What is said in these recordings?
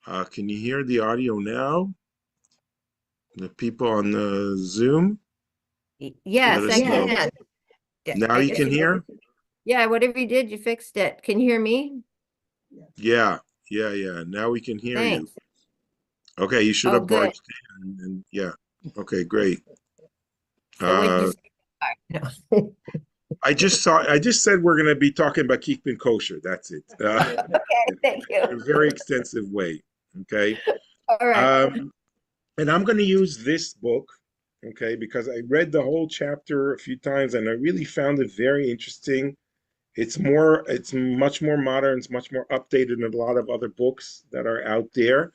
Can you hear the audio now? The people on the Zoom, let Yes, us I know. can. Yeah, Now I you guess can you, hear? yeah, whatever you did, you fixed it. Can you hear me? Yeah, yeah. Now we can hear you. Thanks. Okay, you should Oh, have good. barged in and yeah. Okay, great. So what did you Uh, say? No. I just said we're going to be talking about keeping kosher. That's it. Okay, thank you. In a very extensive way. Okay. All right. Um, and I'm going to use this book, okay, because I read the whole chapter a few times and I really found it very interesting. It's much more modern, it's much more updated than a lot of other books that are out there.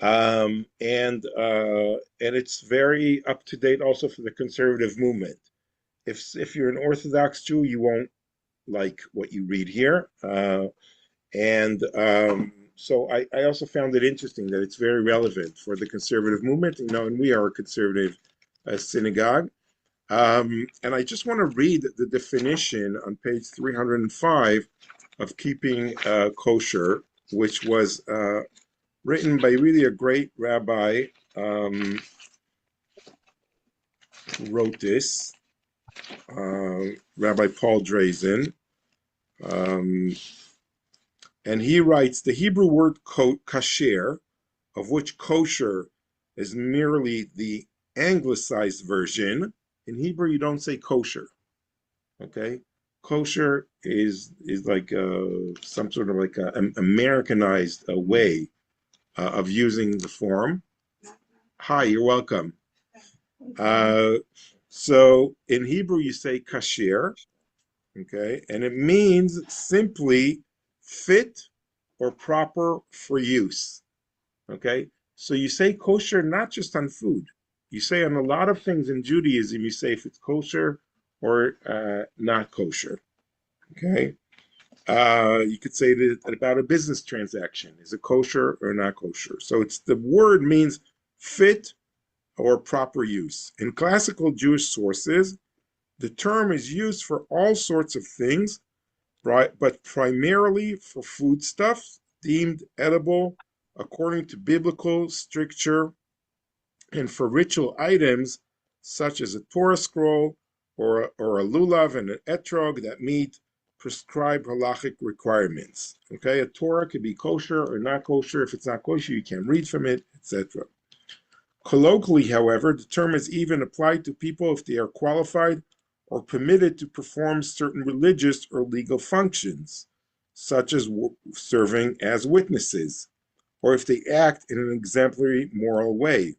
And it's very up to date also for the conservative movement. If you're an Orthodox Jew, you won't like what you read here. So I also found it interesting that it's very relevant for the conservative movement, and we are a conservative synagogue. And I just want to read the definition on page 305 of keeping kosher, which was written by really a great rabbi who wrote this, Rabbi Paul Drazen. Um, and he writes the Hebrew word kasher, of which kosher is merely the anglicized version. In Hebrew, you don't say kosher. Okay, kosher is like some sort of like an Americanized way of using the form. Hi, you're welcome. Uh, so in Hebrew, you say kasher, okay, and it means simply fit or proper for use. Okay, so you say kosher not just on food. You say on a lot of things in Judaism. You say if it's kosher or not kosher. Okay. You could say that about a business transaction. Is it kosher or not kosher? So it's the word means fit or proper use. In classical Jewish sources, the term is used for all sorts of things, right, but primarily for foodstuffs deemed edible according to biblical stricture and for ritual items such as a Torah scroll or a lulav and an etrog that meet prescribed halachic requirements. Okay, a Torah could be kosher or not kosher. If it's not kosher, you can't read from it, etc. Colloquially, however, the term is even applied to people if they are qualified or permitted to perform certain religious or legal functions, such as serving as witnesses, or if they act in an exemplary moral way.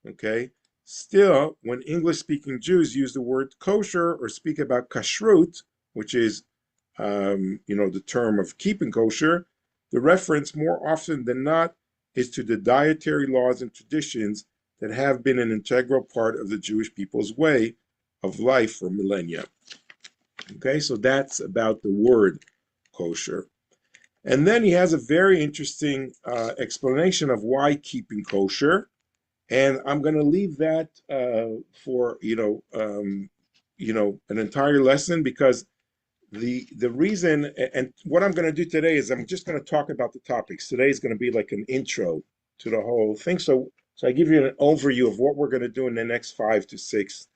Okay. Still, when English speaking Jews use the word kosher or speak about kashrut, which is, the term of keeping kosher, the reference more often than not is to the dietary laws and traditions that have been an integral part of the Jewish people's way of life for millennia. Okay, so that's about the word kosher. And then he has a very interesting explanation of why keeping kosher. And I'm going to leave that for an entire lesson because the reason and what I'm going to do today is I'm just going to talk about the topics. Today is going to be like an intro to the whole thing. So I give you an overview of what we're going to do in the next 5 to 6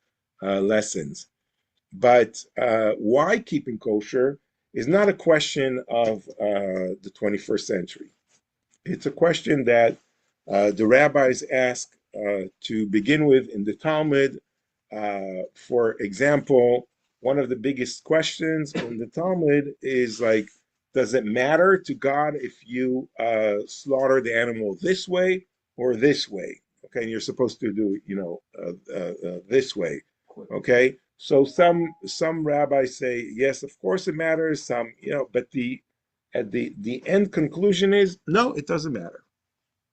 lessons. But why keeping kosher is not a question of the 21st century. It's a question that the rabbis ask to begin with in the Talmud. For example, one of the biggest questions in the Talmud is like, does it matter to God if you slaughter the animal this way or this way? Okay, and you're supposed to do, this way. Okay, so some rabbis say yes, of course it matters. Some, but the end conclusion is no, it doesn't matter.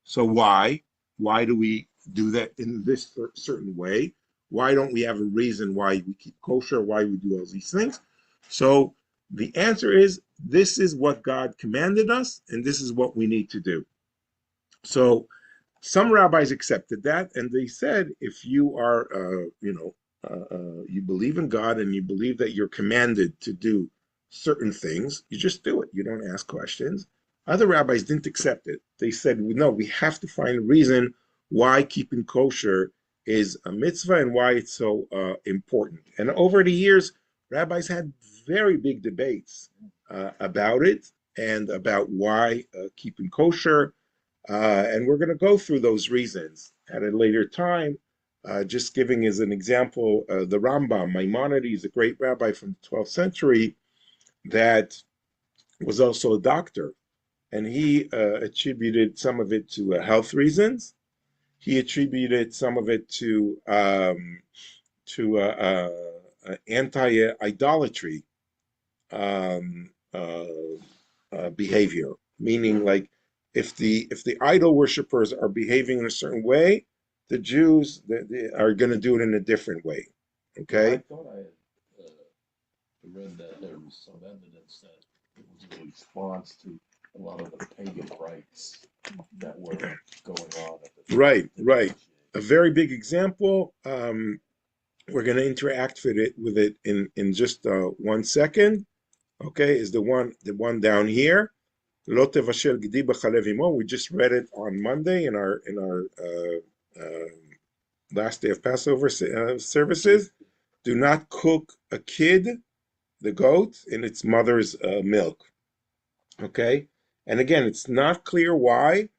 So why? Why do we do that in this certain way? Why don't we have a reason why we keep kosher? Why we do all these things? So the answer is this is what God commanded us, and this is what we need to do. So some rabbis accepted that, and they said if you are, you believe in God and you believe that you're commanded to do certain things, you just do it. You don't ask questions. Other rabbis didn't accept it. They said, no, we have to find a reason why keeping kosher is a mitzvah and why it's so important. And over the years, rabbis had very big debates about it and about why keeping kosher. And we're going to go through those reasons at a later time. Just giving as an example, the Rambam, Maimonides, a great rabbi from the 12th century that was also a doctor. And he attributed some of it to health reasons. He attributed some of it to anti-idolatry behavior, meaning like if the idol worshippers are behaving in a certain way, the Jews they are going to do it in a different way. Okay. I thought I had read that there was some evidence that it was a response to a lot of the pagan rites that were going on at the time. Right. A very big example. We're going to interact with it in just 1 second. Okay, is the one down here. Lo tevashel gedi b'chalev imo. We just read it on Monday in our last day of Passover services. Do not cook a kid, the goat, in its mother's milk. Okay, and again, it's not clear why,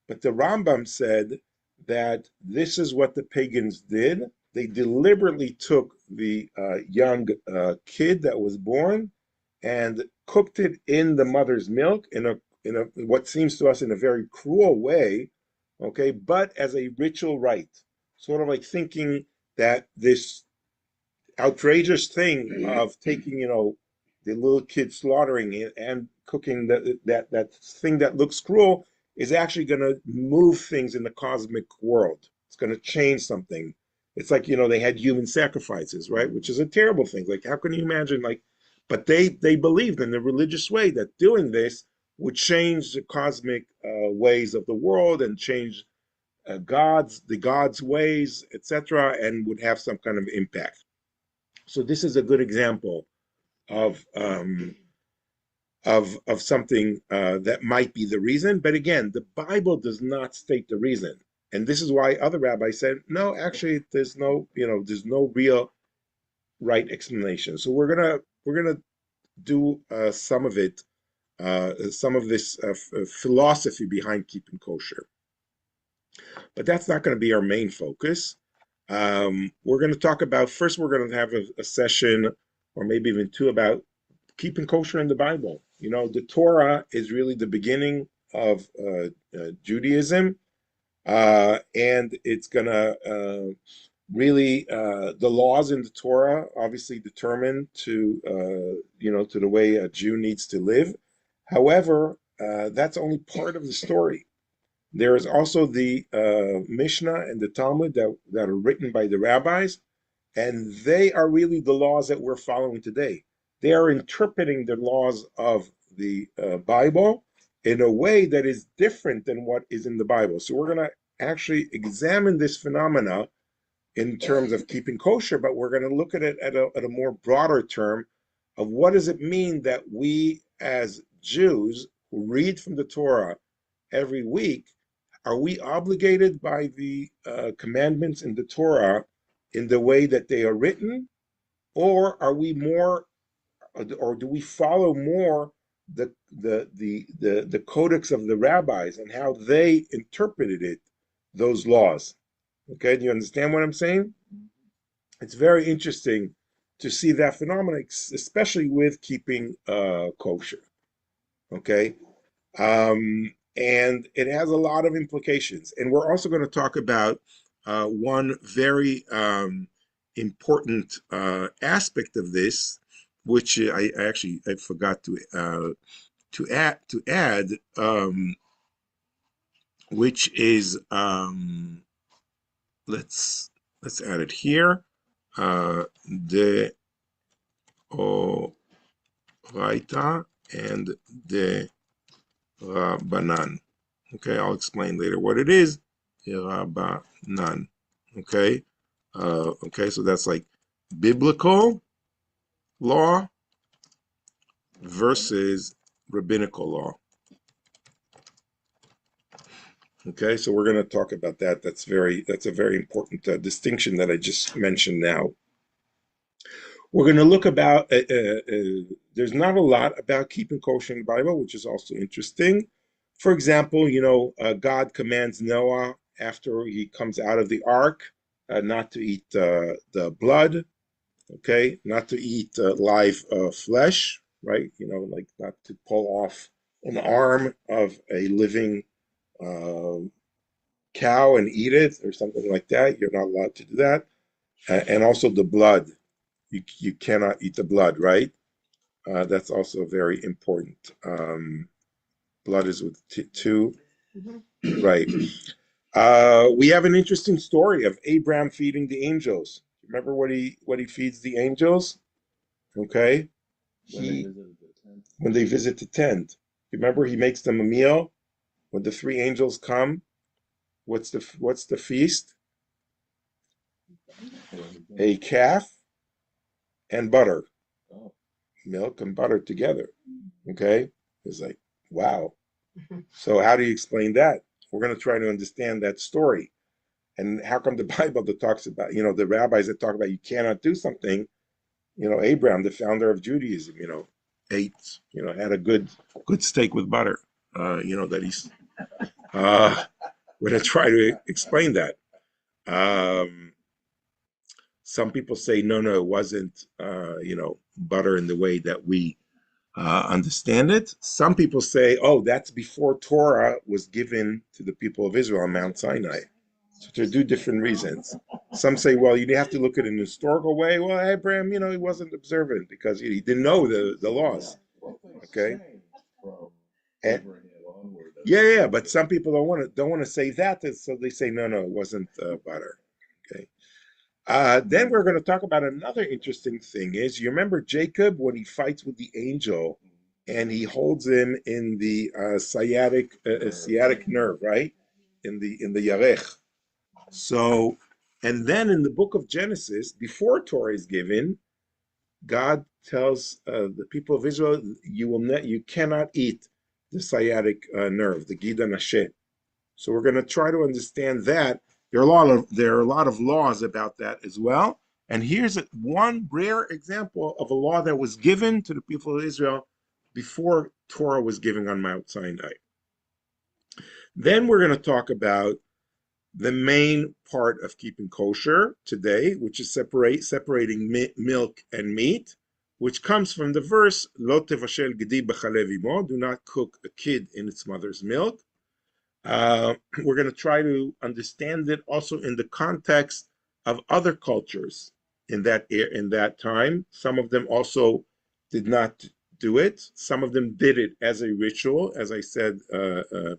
but the Rambam said that this is what the pagans did. They deliberately took the young kid that was born and cooked it in the mother's milk in a what seems to us in a very cruel way, okay, but as a ritual rite, sort of like thinking that this outrageous thing of taking, the little kid slaughtering it and cooking that thing that looks cruel is actually going to move things in the cosmic world. It's going to change something. It's like, they had human sacrifices, right? Which is a terrible thing. Like, how can you imagine, but they believed in the religious way that doing this would change the cosmic ways of the world and change the God's ways, etc., and would have some kind of impact. So this is a good example of something that might be the reason. But again, the Bible does not state the reason, and this is why other rabbis said, no, actually, there's no real right explanation. So we're gonna do some of it, some of this philosophy behind keeping kosher. But that's not going to be our main focus. We're going to talk about, first we're going to have a session, or maybe even two, about keeping kosher in the Bible. The Torah is really the beginning of Judaism, and it's going to really, the laws in the Torah obviously determine to the way a Jew needs to live. However, that's only part of the story. There is also the Mishnah and the Talmud that are written by the rabbis, and they are really the laws that we're following today. They are interpreting the laws of the Bible in a way that is different than what is in the Bible. So we're going to actually examine this phenomena in terms of keeping kosher, but we're going to look at it at a more broader term of what does it mean that we as Jews who read from the Torah every week, are we obligated by the commandments in the Torah in the way that they are written, or are we more, or do we follow more the codex of the rabbis and how they interpreted it, those laws? Okay, do you understand what I'm saying? It's very interesting to see that phenomenon, especially with keeping kosher. Okay. And it has a lot of implications. And we're also going to talk about one very important aspect of this, which I forgot to add, which is let's add it here. The Oraita and the Rabbanan. Okay, I'll explain later what it is. Rabbanan. Okay, so that's like biblical law versus rabbinical law. Okay, so we're going to talk about that. That's a very important distinction that I just mentioned now. We're going to look about, there's not a lot about keeping kosher in the Bible, which is also interesting. For example, God commands Noah after he comes out of the ark not to eat the blood, okay, not to eat live flesh, right? Like not to pull off an arm of a living uh, cow and eat it or something like that. You're not allowed to do that. And also the blood. You cannot eat the blood, right? That's also very important. Blood is with two, right? We have an interesting story of Abraham feeding the angels. Remember what he feeds the angels? Okay, when they visit the tent. Remember, he makes them a meal. When the three angels come, what's the feast? A calf and butter, milk and butter together. Okay, it's like, wow. So how do you explain that? We're going to try to understand that story. And how come the Bible that talks about, the rabbis that talk about you cannot do something, Abraham, the founder of Judaism, ate, had a good steak with butter, that he's, we're going to try to explain that. Some people say, no, it wasn't, butter in the way that we understand it. Some people say, oh, that's before Torah was given to the people of Israel on Mount Sinai. So to do different reasons. Some say, well, you have to look at it in an historical way. Well, Abraham, he wasn't observant because he didn't know the laws. Okay. And, yeah, but some people don't want to say that, so they say, no, it wasn't butter. Okay. Then we're going to talk about another interesting thing is, you remember Jacob when he fights with the angel and he holds him in the sciatic nerve, right? In the yarech. So, and then in the book of Genesis, before Torah is given, God tells the people of Israel, you cannot eat the sciatic nerve, the gida nashe. So we're going to try to understand that. There are a lot of laws about that as well. And here's one rare example of a law that was given to the people of Israel before Torah was given on Mount Sinai. Then we're going to talk about the main part of keeping kosher today, which is separating milk and meat, which comes from the verse, Lo tevashel gedi b'chalev imo, do not cook a kid in its mother's milk. We're going to try to understand it also in the context of other cultures in that time. Some of them also did not do it. Some of them did it as a ritual, as I said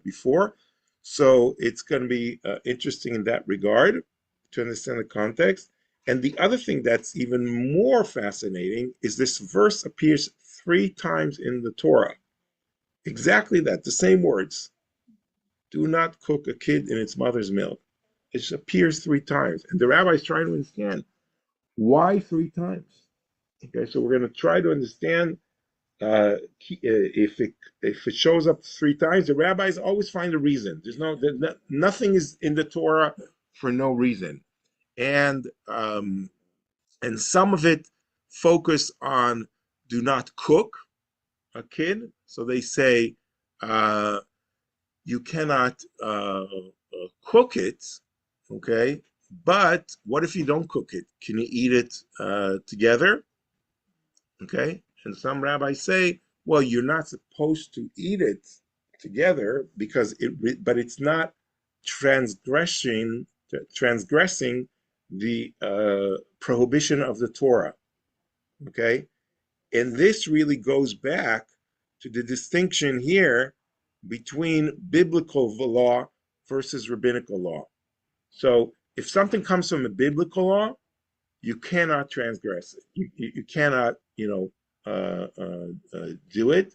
before. So it's going to be interesting in that regard to understand the context. And the other thing that's even more fascinating is this verse appears 3 times in the Torah. Exactly that, the same words. Do not cook a kid in its mother's milk. It appears 3 times. And the rabbi is trying to understand why 3 times. Okay, so we're going to try to understand if it shows up 3 times. The rabbis always find a reason. Nothing is in the Torah for no reason. And some of it focus on do not cook a kid. So they say, you cannot cook it, okay? But what if you don't cook it? Can you eat it together? Okay? And some rabbis say, well, you're not supposed to eat it together because but it's not transgressing the prohibition of the Torah. Okay? And this really goes back to the distinction here between biblical law versus rabbinical law. So if something comes from a biblical law, you cannot transgress it. You cannot, do it.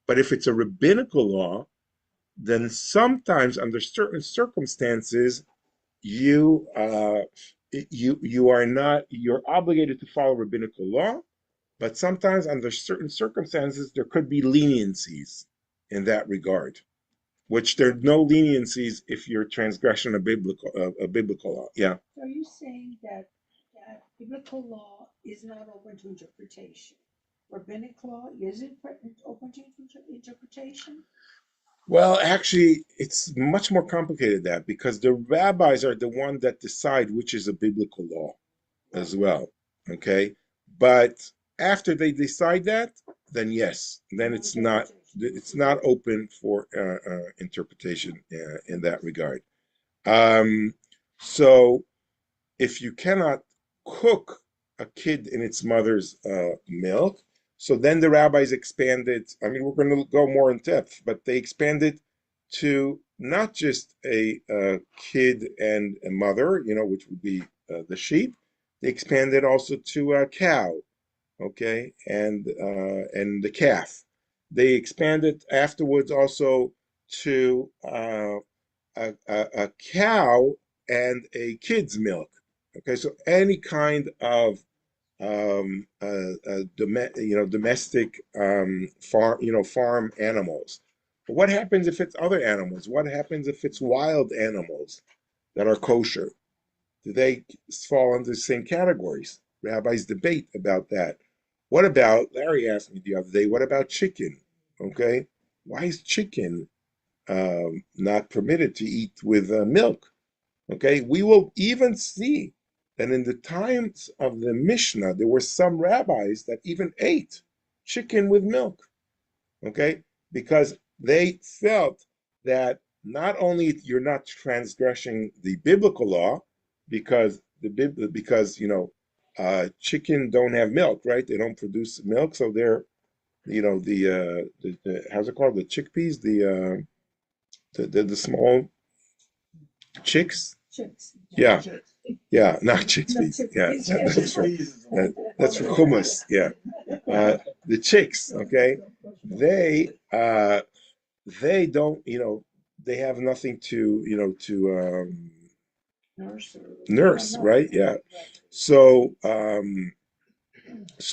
But if it's a rabbinical law, then sometimes under certain circumstances, you are not, you're obligated to follow rabbinical law, but sometimes under certain circumstances, there could be leniencies in that regard. which there are no leniencies if you're transgression of biblical law. Yeah. So are you saying that biblical law is not open to interpretation? Rabbinic law, is it open to interpretation? Well, actually, it's much more complicated than that because the rabbis are the one that decide which is a biblical law as well. Okay, but after they decide that, then yes, then it's not open for interpretation in that regard. Um, so if you cannot cook a kid in its mother's milk, so then the rabbis expanded. I mean, we're going to go more in depth, but they expanded to not just a kid and a mother, which would be the sheep. They expanded also to a cow, okay, and the calf. They expanded afterwards also to a cow and a kid's milk. Okay, so any kind of domestic farm animals. But what happens if it's other animals? What happens if it's wild animals that are kosher? Do they fall into the same categories? Rabbis debate about that. What about, Larry asked me the other day, what about chicken? Okay, why is chicken not permitted to eat with milk? Okay, we will even see that in the times of the Mishnah, there were some rabbis that even ate chicken with milk. Okay, because they felt that not only you're not transgressing the biblical law, because chicken don't have milk, right? They don't produce milk, so they're the how's it called, the chickpeas, the small chicks. Chicks. Yeah, yeah, not chickpeas. Yeah, that's for hummus. Yeah, the chicks. Okay, they don't. They have nothing to nurse, right? Yeah. So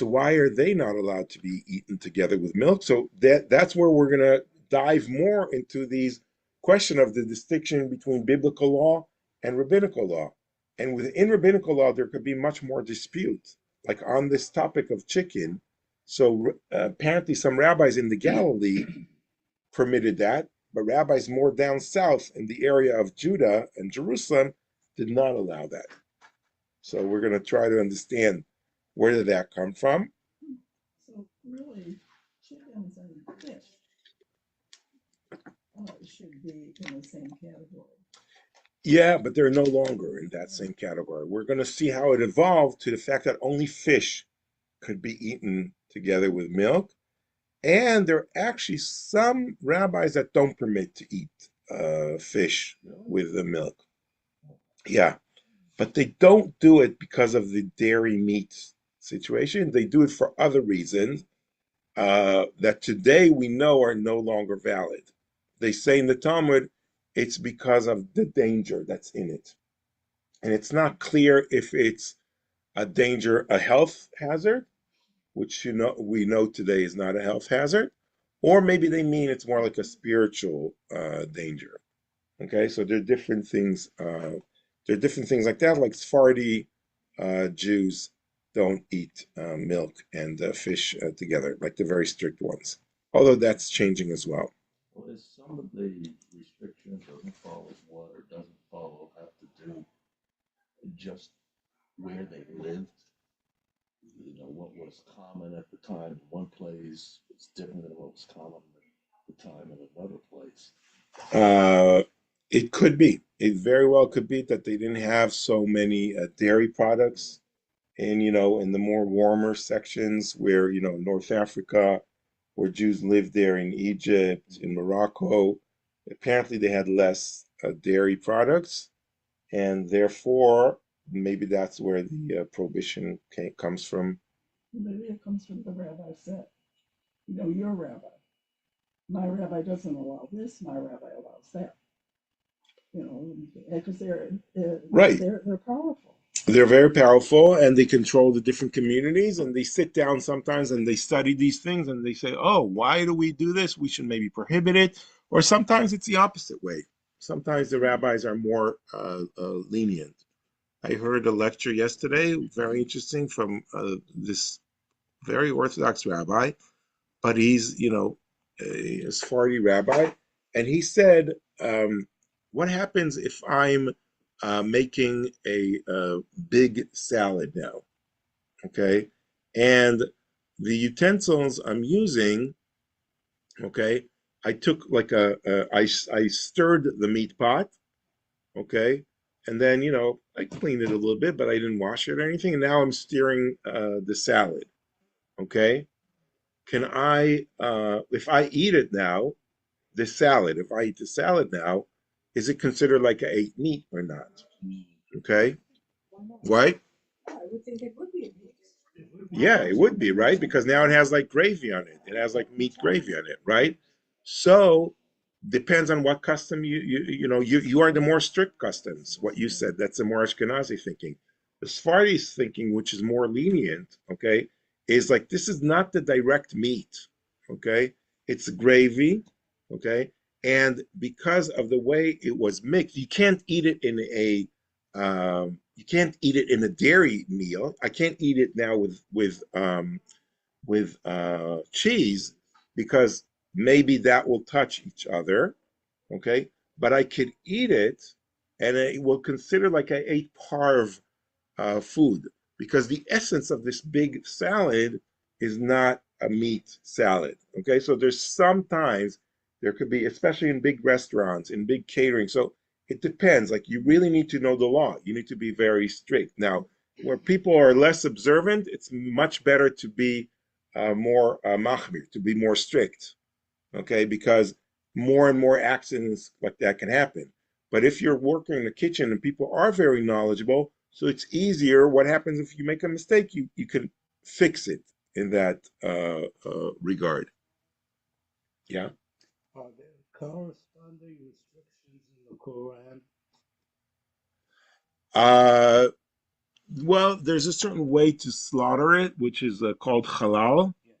why are they not allowed to be eaten together with milk? So that's where we're gonna dive more into these question of the distinction between biblical law and rabbinical law. And within rabbinical law, there could be much more dispute, like on this topic of chicken. So apparently, some rabbis in the Galilee permitted that, but rabbis more down south in the area of Judah and Jerusalem did not allow that. So we're going to try to understand where did that come from. So really, chickens and fish should be in the same category. Yeah, but they're no longer in that same category. We're going to see how it evolved to the fact that only fish could be eaten together with milk. And there are actually some rabbis that don't permit to eat fish with the milk. Yeah, but they don't do it because of the dairy meat situation. They do it for other reasons that today we know are no longer valid. They say in the Talmud, it's because of the danger that's in it. And it's not clear if it's a health hazard, which we know today is not a health hazard, or maybe they mean it's more like a spiritual danger. Okay, so there are different things. There are different things like that. Like Sephardi Jews don't eat milk and fish together, like the very strict ones. Although that's changing as well. Well, is some of the restrictions or who follows what or doesn't follow have to do just where they lived? What was common at the time in one place was different than what was common at the time in another place. It could be. It very well could be that they didn't have so many dairy products in the more warmer sections where North Africa, where Jews lived there, in Egypt, in Morocco. Apparently, they had less dairy products, and therefore maybe that's where the prohibition comes from. Maybe it comes from the rabbi said, your rabbi. My rabbi doesn't allow this, my rabbi allows that. Because they're Right. They're powerful. They're very powerful, and they control the different communities, and they sit down sometimes and they study these things and they say, oh, why do we do this? We should maybe prohibit it, Or sometimes it's the opposite way. Sometimes the rabbis are more lenient. I heard a lecture yesterday, very interesting, from this very Orthodox rabbi, but he's, a Sephardi rabbi, and he said, what happens if I'm making a big salad now, okay? And the utensils I'm using, okay, I took like I stirred the meat pot, okay, and then, I cleaned it a little bit, but I didn't wash it or anything, and now I'm stirring the salad, okay? Can I, if I eat it now, the salad, if I eat the salad now, is it considered like I ate meat or not? Okay. What? I would think it would be a mix. Yeah, it would be, right? Because now it has like gravy on it. It has like meat gravy on it, right? So depends on what custom you are the more strict customs. What you said, that's the more Ashkenazi thinking. The Sephardi's thinking, which is more lenient, okay, is like this is not the direct meat, okay? It's gravy, okay? And because of the way it was mixed, you can't eat it in you can't eat it in a dairy meal. I can't eat it now with cheese because maybe that will touch each other, okay? But I could eat it, and it will consider like I ate parve food because the essence of this big salad is not a meat salad, okay? So there's sometimes there could be, especially in big restaurants, in big catering. So it depends. Like you really need to know the law. You need to be very strict. Now, where people are less observant, it's much better to be more machmir, to be more strict, okay? Because more and more accidents like that can happen. But if you're working in the kitchen and people are very knowledgeable, so it's easier. What happens if you make a mistake? You can fix it in that regard. Yeah. Are there corresponding restrictions in the Quran? Well, there's a certain way to slaughter it, which is called halal. Yes.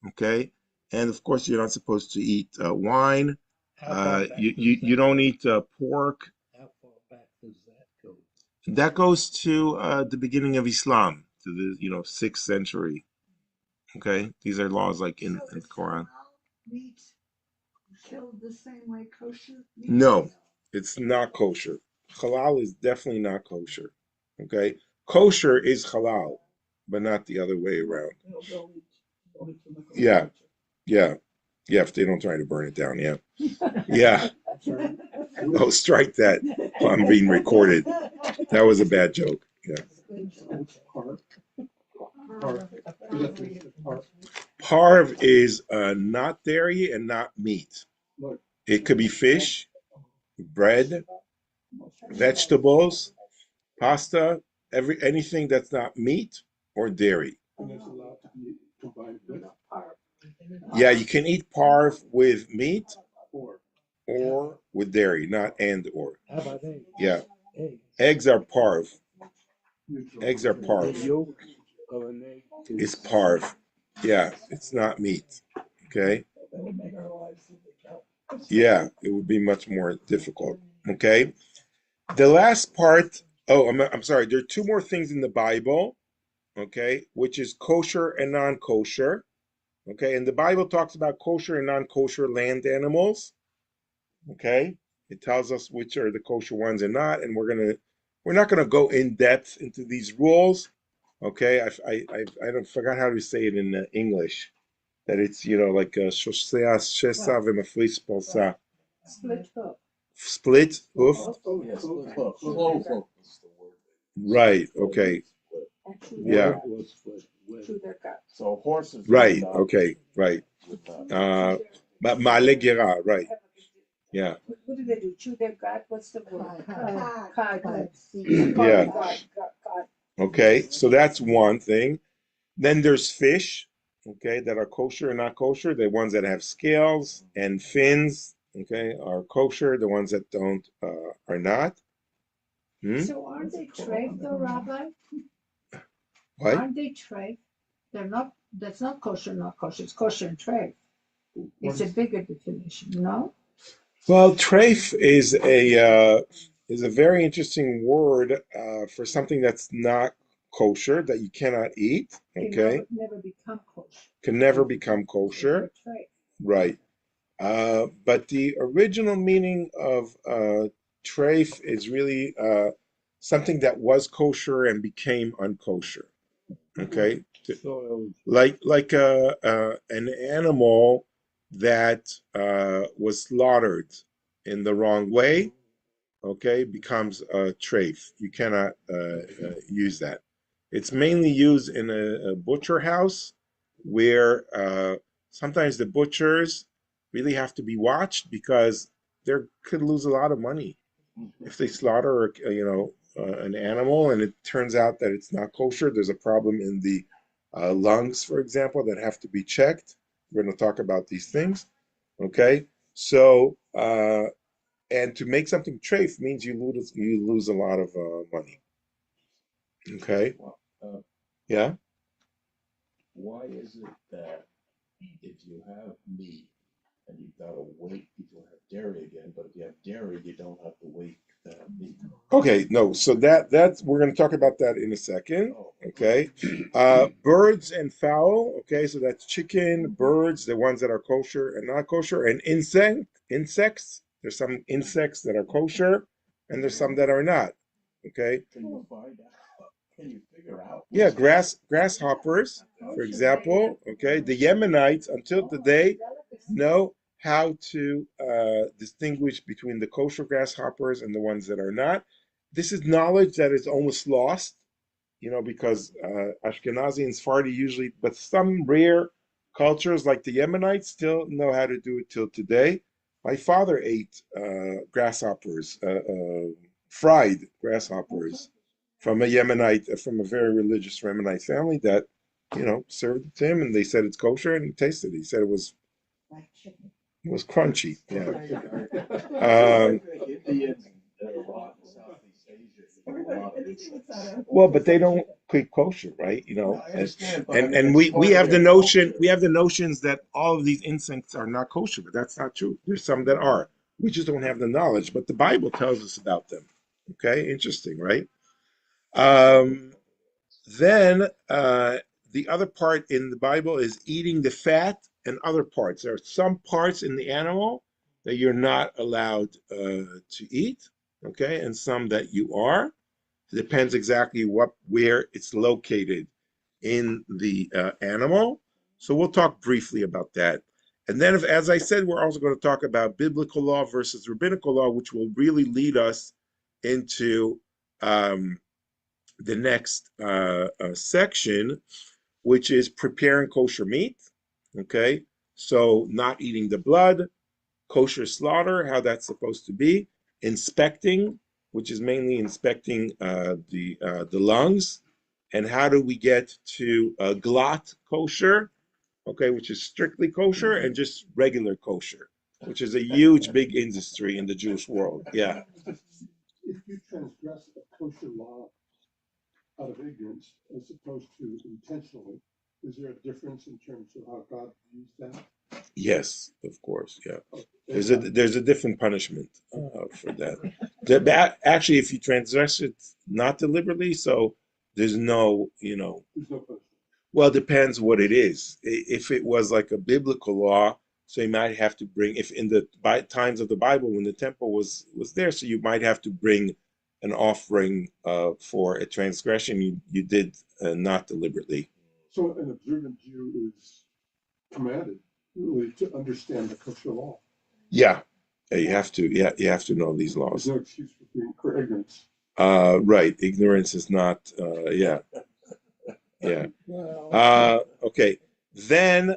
Okay, and of course you're not supposed to eat wine. How far back You don't eat pork. How far back does that go? That goes to the beginning of Islam, to the 6th century. Okay, these are laws like in the Quran. Meat killed the same way kosher meat? No, it's not kosher. Halal is definitely not kosher. Okay, kosher is halal, but not the other way around. Yeah, yeah, yeah. If they don't try to burn it down, yeah, yeah. Oh, strike that. I'm being recorded. That was a bad joke. Yeah. Parv is not dairy and not meat. It could be fish, bread, vegetables, pasta, anything that's not meat or dairy. Yeah, you can eat parv with meat or with dairy, not and or. How about eggs? Yeah, Eggs. eggs are parv. Eggs are The parv. yolk of an egg It's parv. Yeah, it's not meat. Okay. Yeah, it would be much more difficult. Okay. The last part. Oh, I'm sorry. There are two more things in the Bible. Okay, which is kosher and non-kosher. Okay, and the Bible talks about kosher and non-kosher land animals. Okay, it tells us which are the kosher ones and not, and we're not gonna go in depth into these rules. Okay, I don't forgot how to say it in English. That it's like shosea shesa v'maflis polsa. Split hoof. Split hoof. Yes, split hook. Clove hook is the word. Right. Okay. Actually, Yeah. to their gut. So horses. Right. would not- Okay. Right. would not. But malegera. Right. Yeah. What do they do? Chew their gut? What's the word? Cod. Yeah. Cod. Okay. So that's one thing. Then there's fish. Okay, that are kosher and not kosher. The ones that have scales and fins. Okay, are kosher. The ones that don't are not. So aren't they treif though, Rabbi? What? Aren't they treif? They're not, that's not kosher, it's kosher and treif. It's a bigger definition, no? Well, treif is a very interesting word for something that's not kosher that you cannot eat. Can Okay, never become kosher. can never become kosher. Right. Right. But the original meaning of treif is really something that was kosher and became unkosher. Okay, Soil. like an animal that was slaughtered in the wrong way. Okay, becomes a treif. You cannot use that. It's mainly used in a butcher house where sometimes the butchers really have to be watched because they could lose a lot of money if they slaughter, an animal and it turns out that it's not kosher. There's a problem in the lungs, for example, that have to be checked. We're going to talk about these things. Okay, so and to make something treif means you lose a lot of money. Okay, Well, yeah. why is it that if you have meat and you've got to wait, you don't have dairy again, but if you have dairy, you don't have to wait to have meat? Okay, no, so that's we're going to talk about that in a second. Oh, Okay, birds and fowl. Okay, so that's chicken, birds, the ones that are kosher and not kosher, and insects. There's some insects that are kosher, and there's some that are not. Okay, can you find out? Can you figure out? yeah, grasshoppers, for example. Okay, the Yemenites until today know how to distinguish between the kosher grasshoppers and the ones that are not. This is knowledge that is almost lost, because Ashkenazi and Sephardi usually, but some rare cultures like the Yemenites still know how to do it till today. My father ate grasshoppers, fried grasshoppers from a Yemenite, from a very religious Yemenite family that, served it to him, and they said it's kosher, and he tasted it. He said it was crunchy. Yeah. Indians and a lot in Southeast Asia eat a lot of insects. Well, but they don't cook kosher, right? I understand, but I and mean, and it's we part of have the their notion culture. we have the notions that all of these insects are not kosher, but that's not true. There's some that are. We just don't have the knowledge, but the Bible tells us about them. Okay, interesting, right? Um, then the other part in the Bible is eating the fat and other parts. There are some parts in the animal that you're not allowed to eat, okay, and some that you are. It depends exactly where it's located in the animal. So we'll talk briefly about that. And then, as I said, we're also going to talk about biblical law versus rabbinical law, which will really lead us into um, the next section, which is preparing kosher meat. Okay, so not eating the blood, kosher slaughter, how that's supposed to be, inspecting, which is mainly inspecting the lungs, and how do we get to glot kosher, okay, which is strictly kosher, and just regular kosher, which is a huge, big industry in the Jewish world. Yeah. If you transgress a kosher law out of ignorance as opposed to intentionally, is there a difference in terms of how God views that? Yes, of course. Yeah. Oh, There's a different punishment for that. Actually, if you transgress it not deliberately, so there's no, there's no punishment. well, it depends what it is. If it was like a biblical law, so you might have to bring, if in the times of the Bible when the temple was there, so you might have to bring an offering for a transgression you did not deliberately. So an observant Jew is commanded really to understand the kosher law. Yeah, you have to. Yeah, you have to know these laws. There's no excuse for ignorance. Right. Ignorance is not. Yeah. Yeah. Okay. Then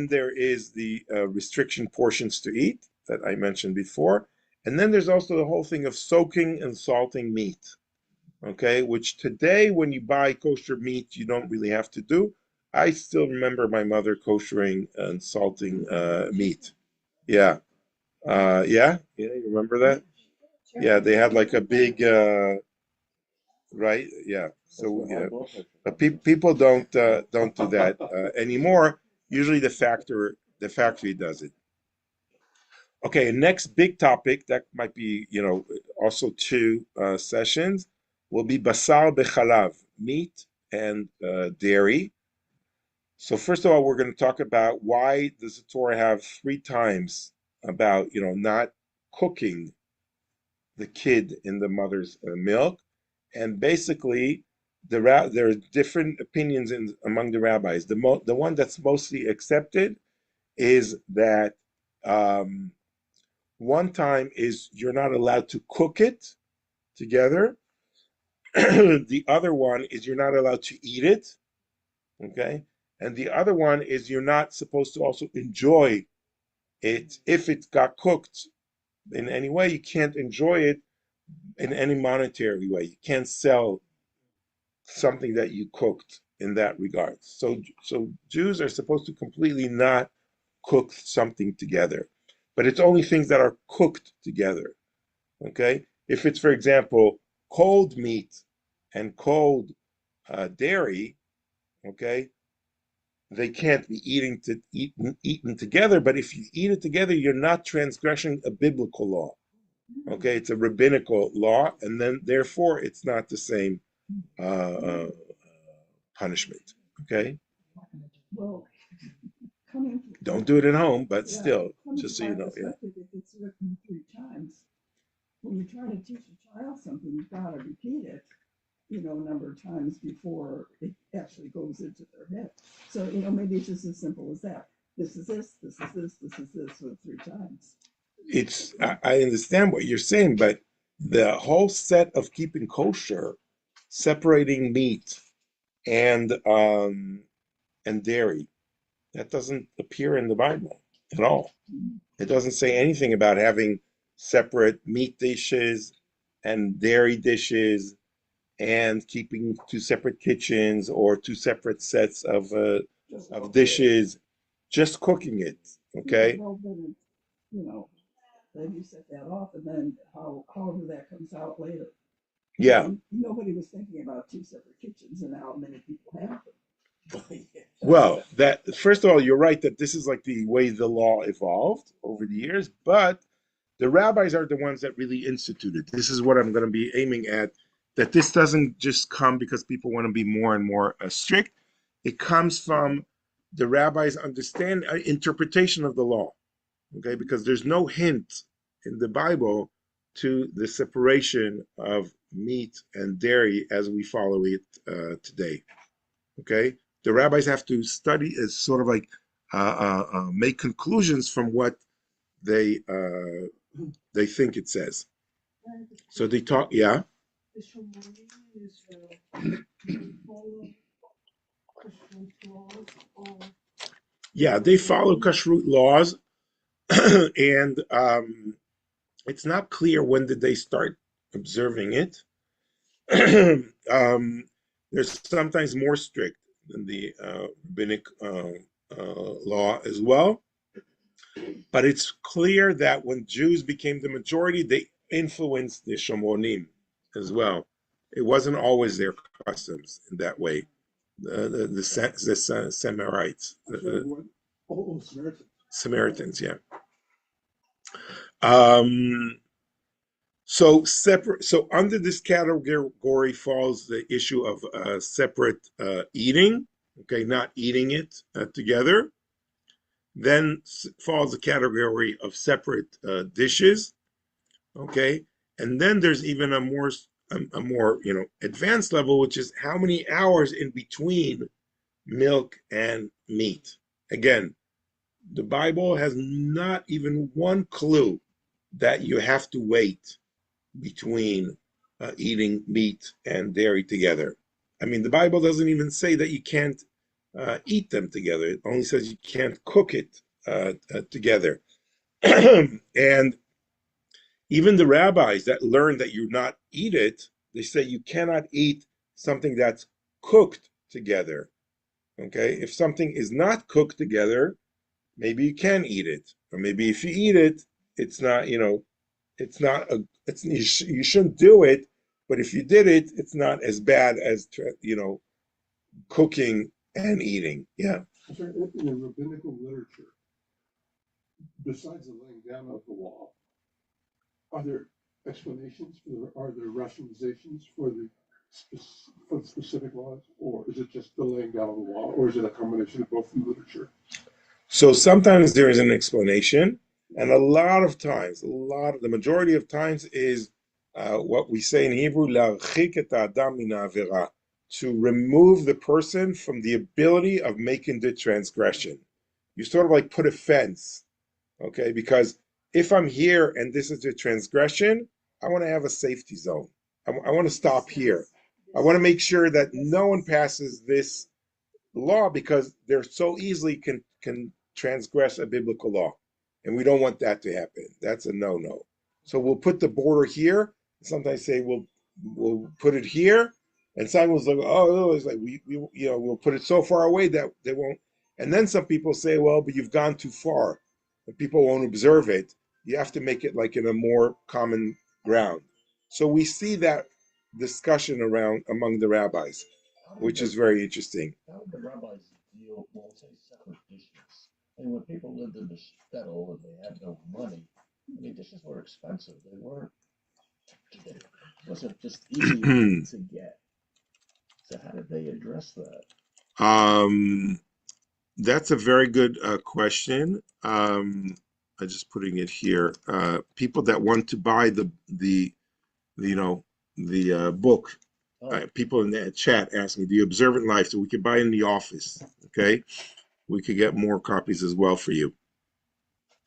there is the restriction portions to eat that I mentioned before, and then there's also the whole thing of soaking and salting meat. Okay, which today when you buy kosher meat you don't really have to do. I still remember my mother koshering and salting meat. Yeah. Yeah. You remember that? Yeah, they had like a big. Right? Yeah. So yeah, but people don't do that anymore. Usually the factory does it. Okay, next big topic that might be, also two sessions will be basar bechalav, meat and dairy. So first of all, we're going to talk about why does the Torah have three times about, not cooking the kid in the mother's milk, and basically there are different opinions among the rabbis. The one that's mostly accepted is that um, one time is you're not allowed to cook it together. The other one is you're not allowed to eat it. Okay. And the other one is you're not supposed to also enjoy it. If it got cooked in any way, you can't enjoy it in any monetary way. You can't sell something that you cooked in that regard. So Jews are supposed to completely not cook something together. But it's only things that are cooked together. Okay? If it's, for example, cold meat and cold dairy, okay, they can't be eaten together. But if you eat it together, you're not transgressing a biblical law. Okay, it's a rabbinical law, and then therefore it's not the same punishment. Okay, Well, coming. don't do it at home, but Yeah, still, coming just so from you my know. Yeah. perspective, if it's written 3 times, when you try to teach a child something, you've got to repeat it, a number of times before it actually goes into their head. So, maybe it's just as simple as that. This is this, this is this, this is this with 3 times. I understand what you're saying, but the whole set of keeping kosher, separating meat and dairy, that doesn't appear in the Bible at all. It doesn't say anything about having separate meat dishes and dairy dishes and keeping two separate kitchens or two separate sets of dishes, just cooking it. Okay. Well, then, then you set that off, and then however that comes out later. Yeah. Nobody was thinking about 2 separate kitchens and how many people have them. Well, that first of all, you're right that this is like the way the law evolved over the years, but the rabbis are the ones that really instituted. This is what I'm going to be aiming at, that this doesn't just come because people want to be more and more strict. It comes from the rabbis' interpretation of the law, okay? Because there's no hint in the Bible to the separation of meat and dairy as we follow it today, okay? The rabbis have to study, as sort of like make conclusions from what they think it says. So they talk, yeah. The Shomoni is follow Kashrut laws or Yeah, they follow kashrut laws, and it's not clear when did they start observing it. They're sometimes more strict than the rabbinic law as well. But it's clear that when Jews became the majority, they influenced the Shomonim as well. It wasn't always their customs in that way. The Samarites, Samaritans, yeah. So under this category falls the issue of separate eating, okay, not eating it together. Then falls the category of separate dishes, okay, and then there's even a more advanced level, which is how many hours in between milk and meat. Again, the Bible has not even one clue that you have to wait between eating meat and dairy together. I mean, the Bible doesn't even say that you can't eat them together. It only says you can't cook it together. And even the rabbis that learn that you not eat it, they say you cannot eat something that's cooked together. Okay, if something is not cooked together, maybe you can eat it, or maybe if you eat it, it's not, it's not you shouldn't do it. But if you did it, it's not as bad as cooking and eating. Yeah. In the rabbinical literature, besides the laying down of the law, are there explanations are there rationalizations for the specific laws, or is it just the laying down of the law, or is it a combination of both in literature? So sometimes there is an explanation, and the majority of times is what we say in Hebrew, "L'archik et ha'adam min ha'avera," to remove the person from the ability of making the transgression. You sort of like put a fence, okay? Because if I'm here and this is a transgression, I want to have a safety zone. I want to stop here. I want to make sure that no one passes this law because they're so easily can transgress a biblical law, and we don't want that to happen. That's a no. So we'll put the border here. Sometimes say we'll put it here, and some will like, oh, it's like we we'll put it so far away that they won't. And then some people say, well, but you've gone too far, and people won't observe it. You have to make it like in a more common ground. So we see that discussion around among the rabbis, which is very interesting. How did the rabbis deal, well, say, separate dishes? I mean, when people lived in the shtetl and they had no money, I mean, dishes were expensive. They weren't, it wasn't just easy to get. So how did they address that? That's a very good question. I'm just putting it here. People that want to buy the book. People in the chat asking, "The Observant Life," so we could buy it in the office. Okay, we could get more copies as well for you.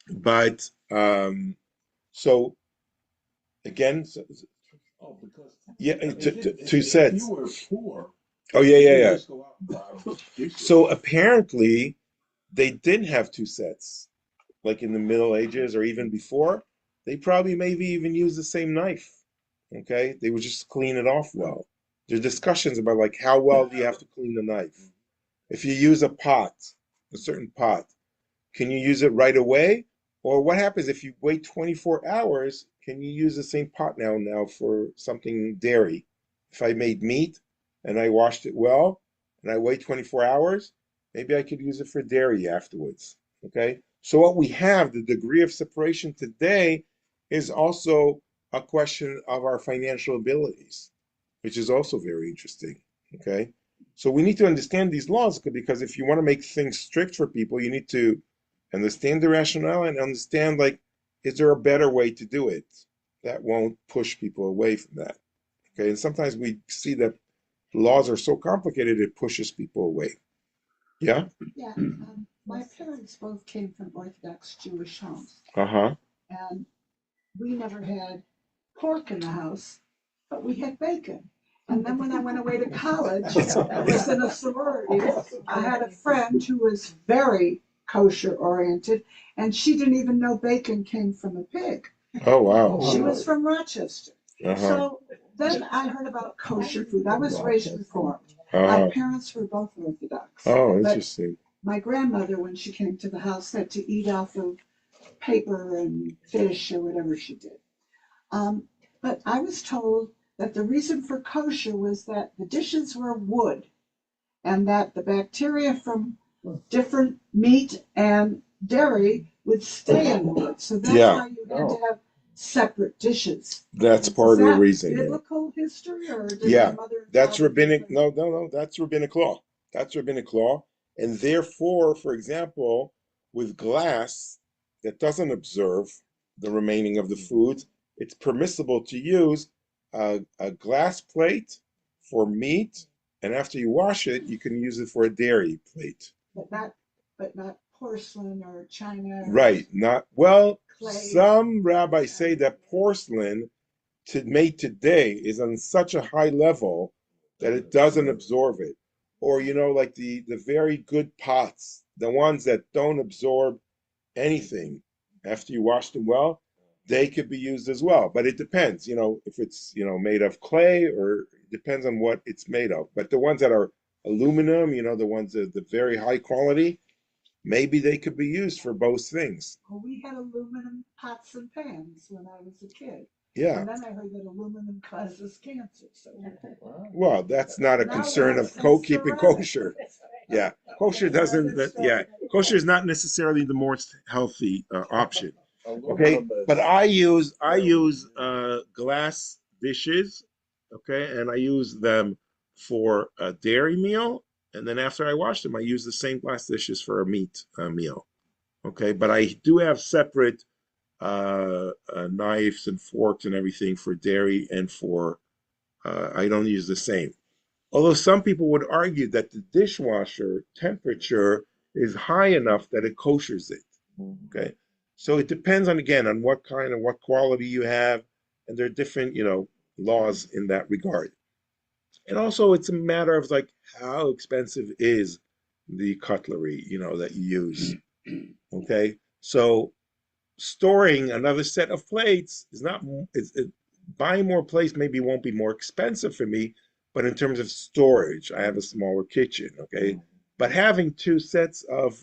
But so again, Because yeah, I mean, two sets. If you were poor, Oh you yeah. just go out and buy dishes. So apparently they didn't have two sets, like in the Middle Ages or even before. They probably maybe even use the same knife. Okay, they would just clean it off well. There's discussions about like how well do you have to clean the knife. If you use a certain pot, can you use it right away? Or what happens if you wait 24 hours? Can you use the same pot now for something dairy? If I made meat and I washed it well and I wait 24 hours, maybe I could use it for dairy afterwards. Okay? So what we have, the degree of separation today, is also a question of our financial abilities, which is also very interesting. Okay? So we need to understand these laws because if you want to make things strict for people, you need to understand the rationale and understand, like, is there a better way to do it that won't push people away from that? Okay, and sometimes we see that laws are so complicated it pushes people away. Yeah. Yeah, my parents both came from Orthodox Jewish homes, Uh-huh. and we never had pork in the house, but we had bacon. And then when I went away to college, I was in a sorority. I had a friend who was very kosher oriented, and she didn't even know bacon came from a pig. Oh wow. She was from Rochester. Uh-huh. So then I heard about kosher food. I was raised Reformed. My Uh-huh. parents were both Orthodox. Oh, But interesting. my grandmother, when she came to the house, had to eat off of paper and fish or whatever she did. But I was told that the reason for kosher was that the dishes were wood and that the bacteria from different meat and dairy would stay in wood. So that's why you had to have separate dishes. That's Is part of the that reason. biblical history, or did Yeah, my mother and that's father rabbinic. different? No. That's rabbinic law. That's rabbinic law. And therefore, for example, with glass that doesn't absorb the remaining of the food, it's permissible to use a glass plate for meat, and after you wash it, you can use it for a dairy plate. But not porcelain or china. Right. Not well. Clay. Some rabbis say that porcelain made today is on such a high level that it doesn't absorb it. Or, like the very good pots, the ones that don't absorb anything after you wash them well, they could be used as well. But it depends, if it's, made of clay, or it depends on what it's made of. But the ones that are aluminum, the ones that the very high quality, maybe they could be used for both things. Well, we had aluminum pots and pans when I was a kid. Yeah. And then I heard that aluminum causes cancer. So well, that's not a now concern of it's keeping ceramic. kosher. Yeah, kosher doesn't. Yeah, Kosher is not necessarily the most healthy option. Aluminum Okay, is- but I use glass dishes. Okay, and I use them for a dairy meal, and then after I wash them, I use the same glass dishes for a meat meal. Okay, but I do have separate knives and forks and everything for dairy and for I don't use the same. Although some people would argue that the dishwasher temperature is high enough that it koshers it. Okay. So it depends on again on what quality you have, and there are different, laws in that regard. And also it's a matter of like how expensive is the cutlery, that you use. Okay. So storing another set of plates is not buying more plates maybe won't be more expensive for me, but in terms of storage, I have a smaller kitchen. Okay, but having two sets of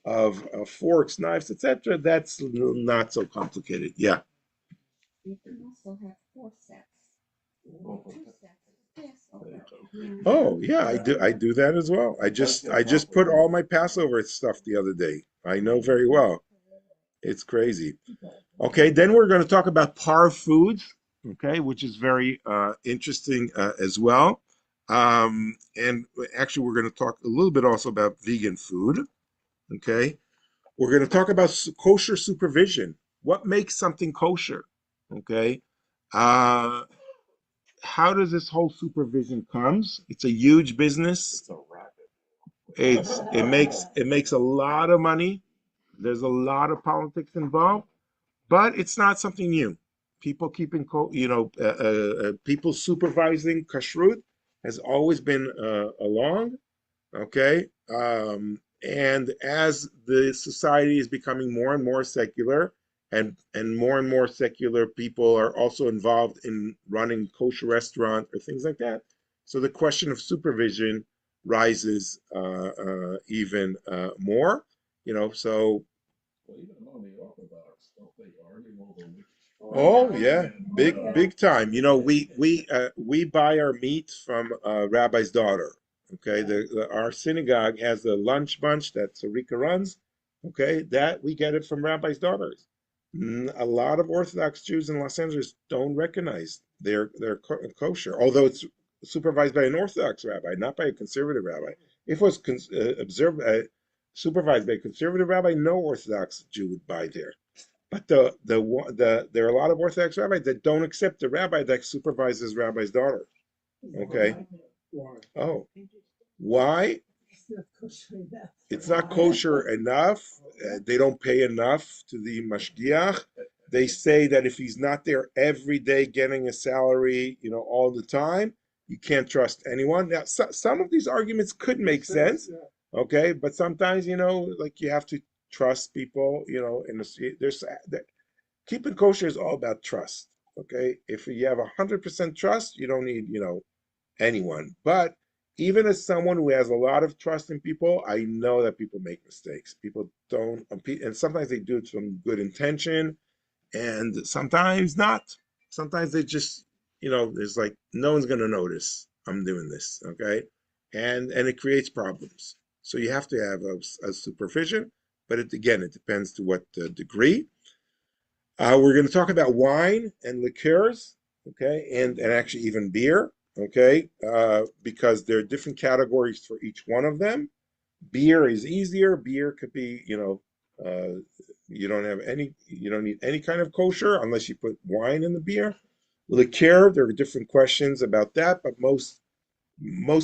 of forks, knives, etc., that's not so complicated. Yeah. You can also have 4 sets. Or 2 sets. Yes, Oh yeah, I do that as well. I just put all my Passover stuff the other day. I know very well. It's crazy. Okay, then we're going to talk about par foods, okay, which is very interesting as well. And actually, we're going to talk a little bit also about vegan food, okay. We're going to talk about kosher supervision. What makes something kosher, okay? Uh, how does this whole supervision comes? It's a huge business. It's a racket. It makes a lot of money. There's a lot of politics involved. But it's not something new. People keeping, people supervising kashrut has always been along, okay? And as the society is becoming more and more secular, and more secular people are also involved in running kosher restaurant or things like that. So the question of supervision rises even more, so Well, even among the Orthodox, don't they argue over which? oh yeah, big time. We buy our meat from Rabbi's daughter. Okay, our synagogue has a lunch bunch that Sarika runs. Okay, that we get it from Rabbi's daughters. A lot of Orthodox Jews in Los Angeles don't recognize their kosher, although it's supervised by an Orthodox rabbi, not by a conservative rabbi. If it was supervised by a conservative rabbi, no Orthodox Jew would buy there. But there are a lot of Orthodox rabbis that don't accept the rabbi that supervises rabbi's daughter. Okay. Why? Oh, why? It's not kosher enough. They don't pay enough to the mashgiach. They say that if he's not there every day getting a salary, all the time, you can't trust anyone. Now, some of these arguments could make sense, okay, but sometimes, like you have to trust people, keeping kosher is all about trust. Okay, if you have 100% trust, you don't need anyone. But even as someone who has a lot of trust in people, I know that people make mistakes. People don't, and sometimes they do it from good intention, and sometimes not. Sometimes they just, there's like no one's gonna notice I'm doing this. Okay, and it creates problems. So you have to have a supervision, but it depends to what degree. We're going to talk about wine and liqueurs, okay, and actually even beer, okay, because there are different categories for each one of them. Beer is easier. Beer could be, you don't need any kind of kosher unless you put wine in the beer. Liqueur, there are different questions about that, but most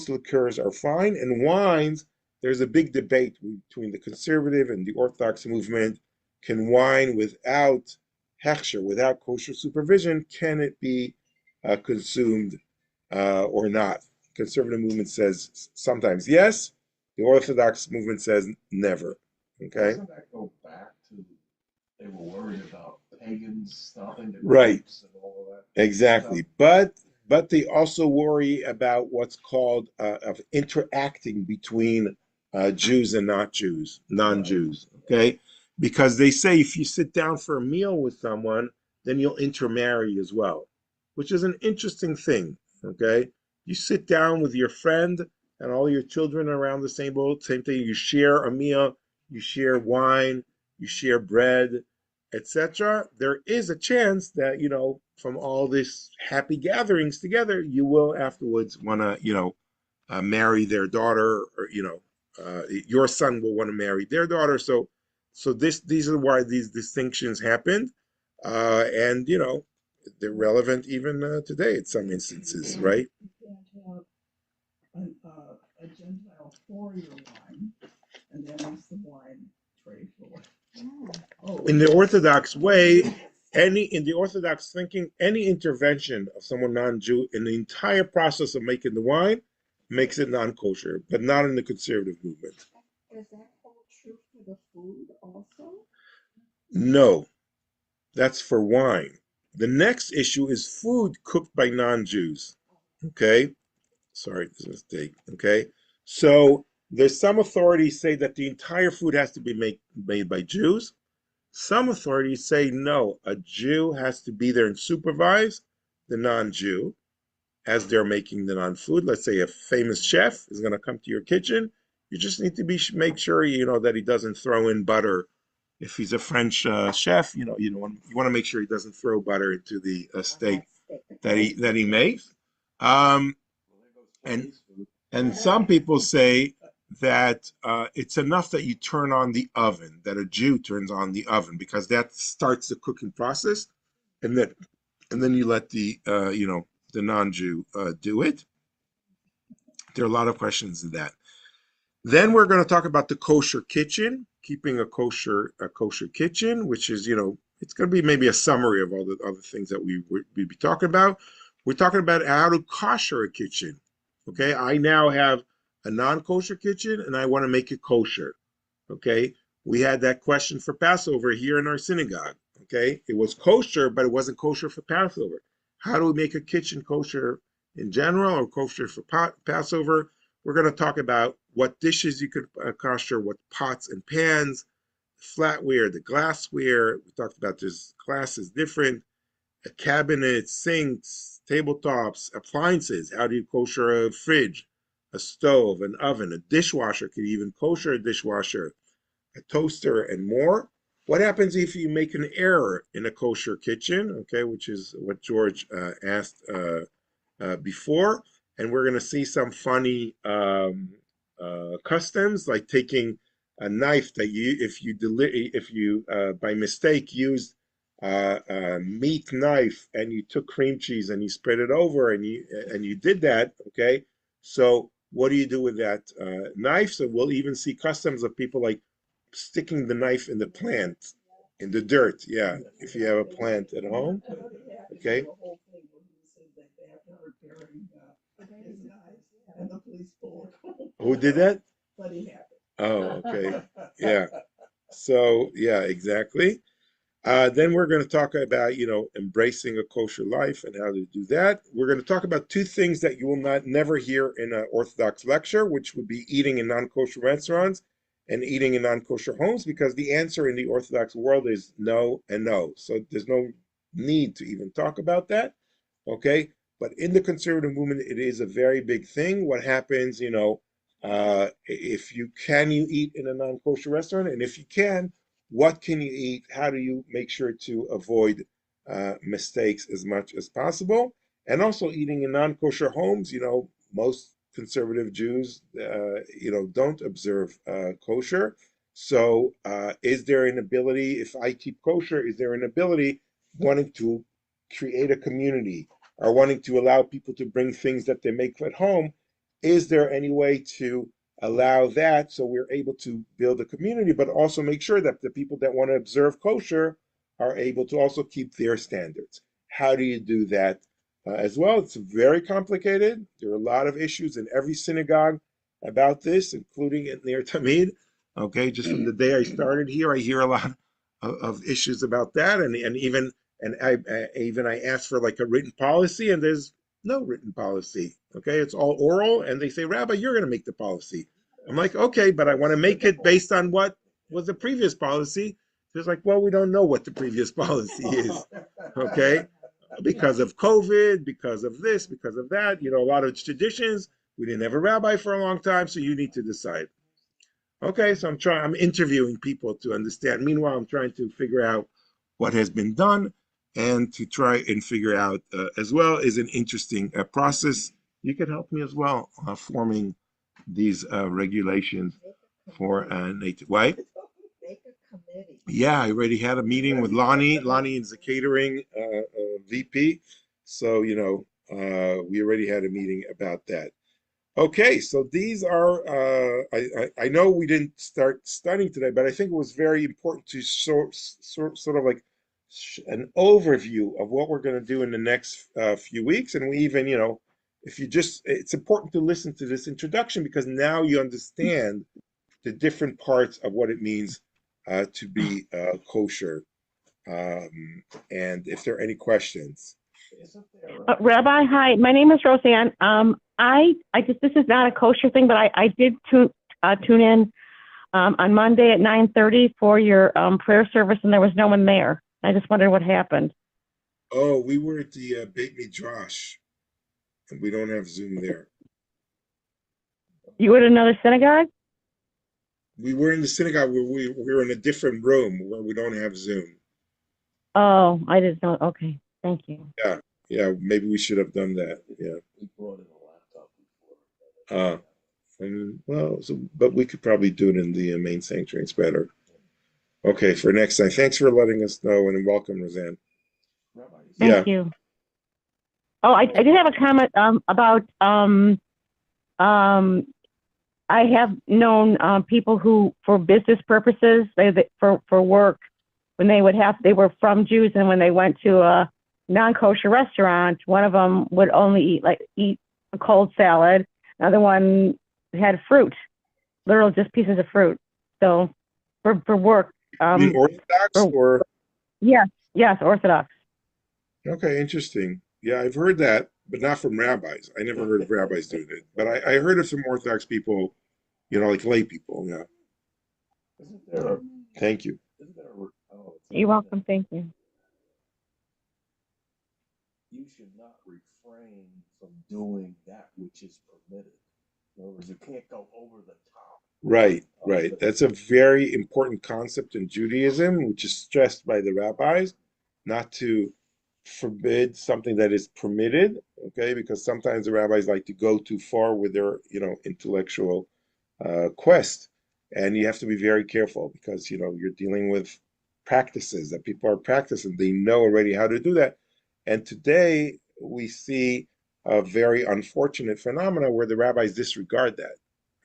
liqueurs are fine. And wines, there's a big debate between the conservative and the Orthodox movement. Can wine without hechsher, without kosher supervision, can it be consumed or not? Conservative movement says sometimes yes. The Orthodox movement says never. Okay. Doesn't that go back to they were worried about pagans stopping the Right. grapes and all of that? Exactly, but they also worry about what's called of interacting between Jews and not Jews, non-Jews. Okay, because they say if you sit down for a meal with someone, then you'll intermarry as well, which is an interesting thing. Okay, you sit down with your friend and all your children around the same boat, same thing. You share a meal, you share wine, you share bread, etc., there is a chance that, from all this happy gatherings together, you will afterwards want to, marry their daughter, or, your son will want to marry their daughter. So these are why these distinctions happened. And, they're relevant even today in some instances, right? You can't have a Gentile pour your wine and then use the wine tray for what? Oh, In the Orthodox way, yes. in the Orthodox thinking, any intervention of someone non-Jew in the entire process of making the wine makes it non-kosher, but not in the conservative movement. Does that hold true for the food also? No, that's for wine. The next issue is food cooked by non-Jews. Okay? Sorry, this is a mistake. Okay? So there's some authorities say that the entire food has to be made by Jews. Some authorities say no, a Jew has to be there and supervise the non-Jew as they're making the non-food. Let's say a famous chef is going to come to your kitchen. You just need to make sure that he doesn't throw in butter. If he's a French chef, you want to make sure he doesn't throw butter into the steak that he makes. And and some people say that it's enough that you turn on the oven, that a Jew turns on the oven, because that starts the cooking process, and then you let the the non-Jew do it. There are a lot of questions in that. Then we're going to talk about the kosher kitchen, keeping a kosher kitchen, which is, it's going to be maybe a summary of all the other things that we'd be talking about. We're talking about how to kosher a kitchen. Okay, I now have a non-kosher kitchen and I want to make it kosher. Okay, we had that question for Passover here in our synagogue. Okay, it was kosher, but it wasn't kosher for Passover. How do we make a kitchen kosher in general, or kosher for Passover? We're going to talk about what dishes you could kosher, what pots and pans, flatware, the glassware. We talked about this glass is different, cabinets, sinks, tabletops, appliances. How do you kosher a fridge, a stove, an oven, a dishwasher? Could you even kosher a dishwasher, a toaster, and more? What happens if you make an error in a kosher kitchen? Okay, which is what George asked before. And we're going to see some funny customs, like taking a knife that if you by mistake used a meat knife and you took cream cheese and you spread it over and you did that. Okay, so what do you do with that knife? So we'll even see customs of people like sticking the knife in the plant, in the dirt. Yeah, if you have a plant at home. Okay. And the police pulled. Who did that? But he happened. Oh, okay. Yeah. So, yeah, exactly. Then we're going to talk about, embracing a kosher life and how to do that. We're going to talk about two things that you will never hear in an Orthodox lecture, which would be eating in non-kosher restaurants and eating in non-kosher homes, because the answer in the Orthodox world is no and no. So there's no need to even talk about that. Okay. But in the conservative movement, it is a very big thing. What happens, if you eat in a non-kosher restaurant, and if you can, what can you eat? How do you make sure to avoid mistakes as much as possible? And also eating in non-kosher homes, most conservative Jews, don't observe kosher. So is there an ability, if I keep kosher, is there an ability wanting to create a community, or wanting to allow people to bring things that they make at home? Is there any way to allow that, so we're able to build a community, but also make sure that the people that want to observe kosher are able to also keep their standards? How do you do that as well? It's very complicated. There are a lot of issues in every synagogue about this, including in Ner Tamid. Okay, just from the day I started here, I hear a lot of issues about that, and I asked for like a written policy, and there's no written policy. Okay, it's all oral, and they say, Rabbi, you're going to make the policy. I'm like, okay, but I want to make it based on what was the previous policy. It's like, well, we don't know what the previous policy is. Okay, because of COVID, because of this, because of that, a lot of traditions. We didn't have a rabbi for a long time, so you need to decide. Okay, so I'm interviewing people to understand. Meanwhile, I'm trying to figure out what has been done and to try and figure out as well is an interesting process. You could help me as well forming these regulations for native. Why? Make a committee. Yeah, I already had a meeting with Lonnie. Lonnie is the catering VP. So, we already had a meeting about that. Okay, so these are, I know we didn't start studying today, but I think it was very important to sort of like an overview of what we're going to do in the next few weeks. And we even, if you just, it's important to listen to this introduction because now you understand the different parts of what it means to be kosher. And if there are any questions. Rabbi, hi. My name is Roseanne. I just this is not a kosher thing, but I did tune in on Monday at 9:30 for your prayer service, and there was no one there. I just wondered what happened. Oh, we were at the Beit Midrash, and we don't have Zoom there. You were at another synagogue? We were in the synagogue where we were in a different room where we don't have Zoom. Oh, I didn't know. Okay, thank you. Yeah, maybe we should have done that. Yeah. We brought in a laptop before. But we could probably do it in the main sanctuary. It's better. Okay, for next time. Thanks for letting us know and welcome, Roseanne. Thank you. Oh, I did have a comment about I have known people who, for business purposes, for work, when they were from Jews, and when they went to a non-kosher restaurant, one of them would only eat a cold salad. Another one had fruit, literal just pieces of fruit. So for work, Orthodox or? Yes, Orthodox. Okay, interesting. Yeah, I've heard that, but not from rabbis. I never heard of rabbis doing it, but I heard of some Orthodox people, like lay people. Yeah. Isn't there Thank you. You're welcome. Thank you. You should not refrain from doing that which is permitted. In other words, you can't go over the top. Right. That's a very important concept in Judaism, which is stressed by the rabbis, not to forbid something that is permitted, okay? Because sometimes the rabbis like to go too far with their, intellectual quest. And you have to be very careful because, you're dealing with practices that people are practicing. They know already how to do that. And today we see a very unfortunate phenomena where the rabbis disregard that,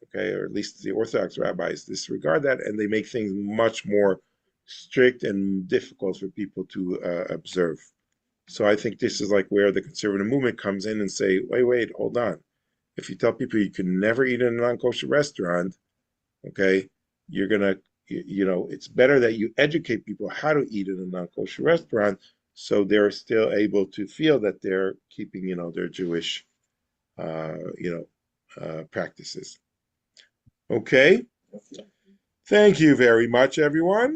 okay? Or at least the Orthodox rabbis disregard that, and they make things much more strict and difficult for people to observe. So I think this is like where the conservative movement comes in and say, wait, hold on. If you tell people you can never eat in a non-kosher restaurant, okay, you're going to, it's better that you educate people how to eat in a non-kosher restaurant so they're still able to feel that they're keeping, their Jewish, practices. Okay. Thank you very much, everyone.